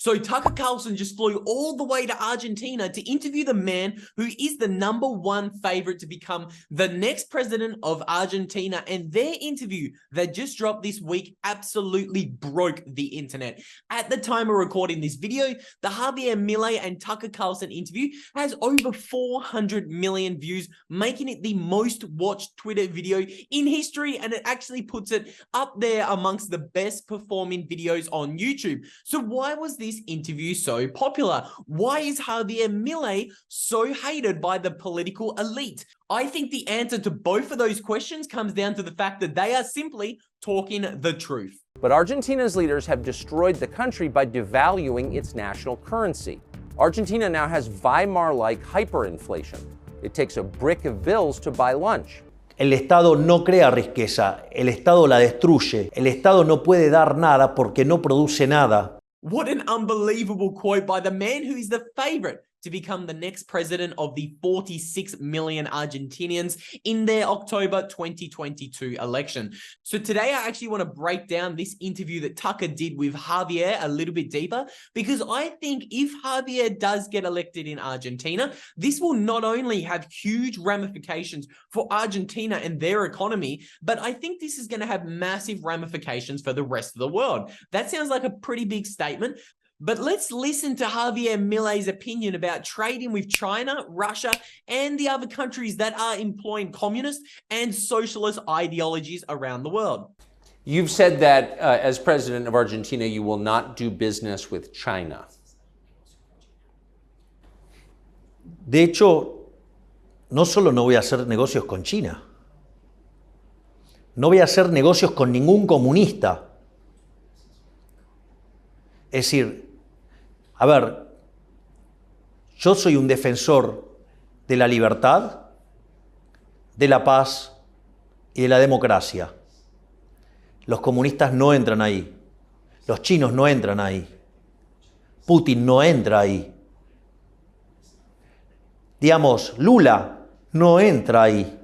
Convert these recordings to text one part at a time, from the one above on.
So Tucker Carlson just flew all the way to Argentina to interview the man who is the #1 favorite to become the next president of Argentina. And their interview that just dropped this week absolutely broke the internet. At the time of recording this video, the Javier Milei and Tucker Carlson interview has over 400 million views, making it the most watched Twitter video in history. And it actually puts it up there amongst the best performing videos on YouTube. So why was this interview so popular? Why is Javier Milei so hated by the political elite? I think the answer to both of those questions comes down to the fact that they are simply talking the truth. But Argentina's leaders have destroyed the country by devaluing its national currency. Argentina now has Weimar-like hyperinflation. It takes a brick of bills to buy lunch. El Estado no crea riqueza, el Estado la destruye. El Estado no puede dar nada porque no produce nada. What an unbelievable quote by the man who is the favorite to become the next president of the 46 million Argentinians in their October 2022 election. So today I actually want to break down this interview that Tucker did with Javier a little bit deeper, because I think if Javier does get elected in Argentina, this will not only have huge ramifications for Argentina and their economy, but I think this is going to have massive ramifications for the rest of the world. That sounds like a pretty big statement. But let's listen to Javier Milei's opinion about trading with China, Russia, and the other countries that are employing communist and socialist ideologies around the world. You've said that as president of Argentina, you will not do business with China. De hecho, no solo no voy a hacer negocios con China, no voy a hacer negocios con ningún comunista. Es decir, a ver, yo soy un defensor de la libertad, de la paz y de la democracia. Los comunistas no entran ahí. Los chinos no entran ahí. Putin no entra ahí. Digamos, Lula no entra ahí.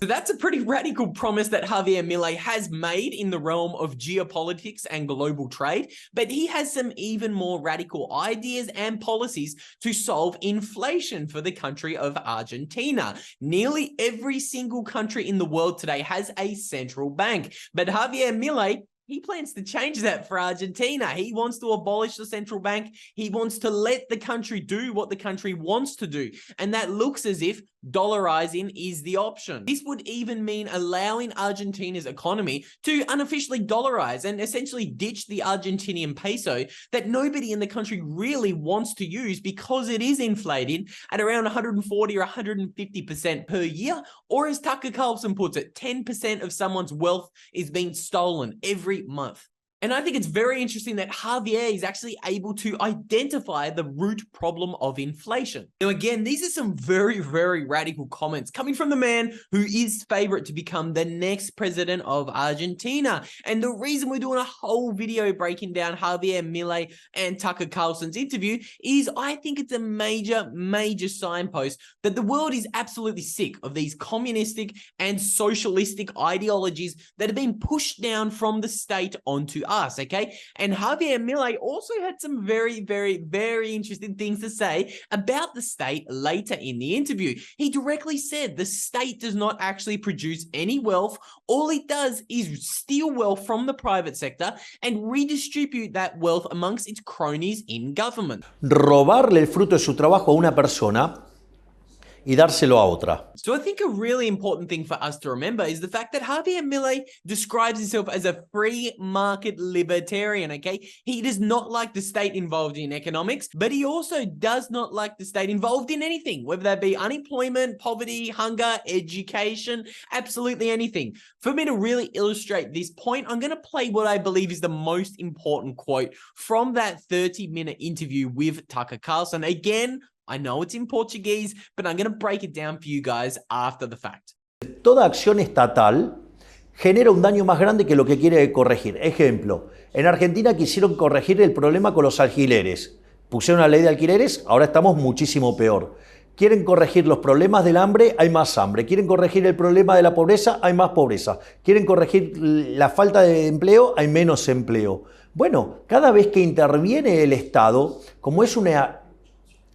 So that's a pretty radical promise that Javier Milei has made in the realm of geopolitics and global trade, but he has some even more radical ideas and policies to solve inflation for the country of Argentina. Nearly every single country in the world today has a central bank, but Javier Milei, he plans to change that for Argentina. He wants to abolish the central bank. He wants to let the country do what the country wants to do. And that looks as if dollarizing is the option. This would even mean allowing Argentina's economy to unofficially dollarize and essentially ditch the Argentinian peso that nobody in the country really wants to use because it is inflating at around 140 or 150% per year. Or as Tucker Carlson puts it, 10% of someone's wealth is being stolen every month. And I think it's very interesting that Javier is actually able to identify the root problem of inflation. Now, again, these are some very, very radical comments coming from the man who is favorite to become the next president of Argentina. And the reason we're doing a whole video breaking down Javier Milei and Tucker Carlson's interview is I think it's a major, major signpost that the world is absolutely sick of these communistic and socialistic ideologies that have been pushed down from the state onto us, okay? And Javier Milei also had some very, very, very interesting things to say about the state later in the interview. He directly said the state does not actually produce any wealth. All it does is steal wealth from the private sector and redistribute that wealth amongst its cronies in government. Robarle el fruto de su trabajo a una persona y dárselo a otra. So I think a really important thing for us to remember is the fact that Javier Milei describes himself as a free market libertarian, okay? He does not like the state involved in economics, but he also does not like the state involved in anything, whether that be unemployment, poverty, hunger, education, absolutely anything. For me to really illustrate this point, I'm going to play what I believe is the most important quote from that 30-minute interview with Tucker Carlson. Again, I know it's in Portuguese, but I'm going to break it down for you guys after the fact. Toda acción estatal genera un daño más grande que lo que quiere corregir. Ejemplo, en Argentina quisieron corregir el problema con los alquileres. Pusieron una ley de alquileres, ahora estamos muchísimo peor. Quieren corregir los problemas del hambre, hay más hambre. Quieren corregir el problema de la pobreza, hay más pobreza. Quieren corregir la falta de empleo, hay menos empleo. Bueno, cada vez que interviene el Estado, como es una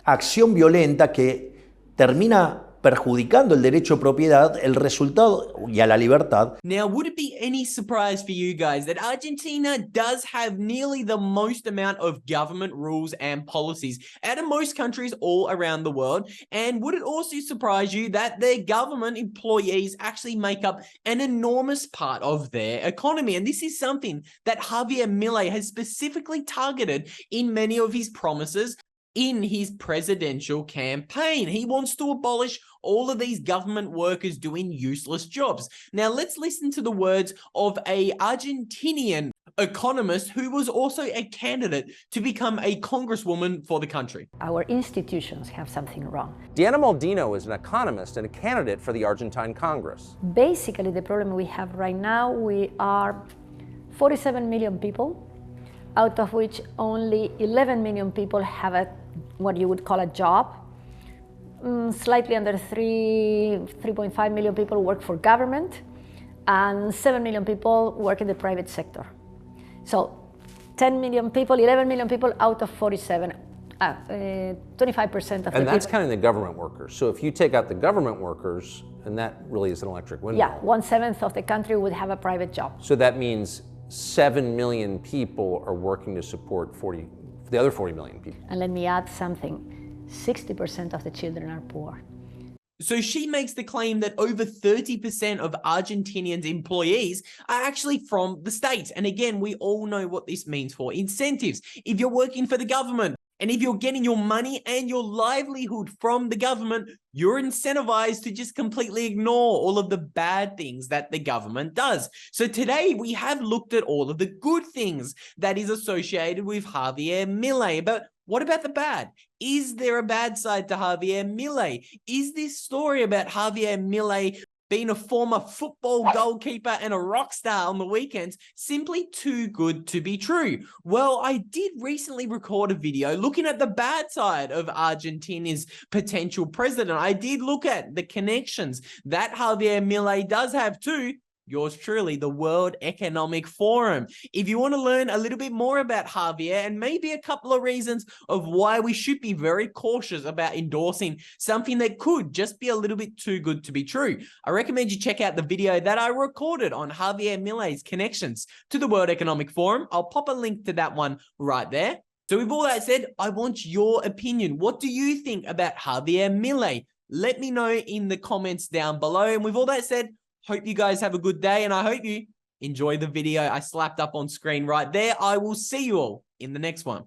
acción violenta que termina perjudicando el derecho de propiedad, el resultado y a la libertad. Now, would it be any surprise for you guys that Argentina does have nearly the most amount of government rules and policies out of most countries all around the world? And would it also surprise you that their government employees actually make up an enormous part of their economy? And this is something that Javier Milei has specifically targeted in many of his promises in his presidential campaign. He wants to abolish all of these government workers doing useless jobs. Now, let's listen to the words of an Argentinian economist who was also a candidate to become a congresswoman for the country. Our institutions have something wrong. Diana Maldino is an economist and a candidate for the Argentine Congress. Basically, the problem we have right now, we are 47 million people, out of which only 11 million people have what you would call a job. Slightly under 3.5 million people work for government, and 7 million people work in the private sector. So 10 million people, 11 million people out of 47, 25% of the people. And that's counting the government workers. So if you take out the government workers, and that really is an electric window. Yeah, 1/7 of the country would have a private job. So that means 7 million people are working to support the other 40 million people. And let me add something, 60% of the children are poor. So she makes the claim that over 30% of Argentinians' employees are actually from the States. And again, we all know what this means for incentives. If you're working for the government, and if you're getting your money and your livelihood from the government, you're incentivized to just completely ignore all of the bad things that the government does. So today we have looked at all of the good things that is associated with Javier Milei. But what about the bad? Is there a bad side to Javier Milei? Is this story about Javier Milei being a former football goalkeeper and a rock star on the weekends simply too good to be true? Well, I did recently record a video looking at the bad side of Argentina's potential president. I did look at the connections that Javier Milei does have to yours truly, the World Economic Forum. If you want to learn a little bit more about Javier and maybe a couple of reasons of why we should be very cautious about endorsing something that could just be a little bit too good to be true, I recommend you check out the video that I recorded on Javier Milei's connections to the World Economic Forum. I'll pop a link to that one right there. So with all that said, I want your opinion. What do you think about Javier Milei? Let me know in the comments down below. And with all that said, hope you guys have a good day, and I hope you enjoy the video I slapped up on screen right there. I will see you all in the next one.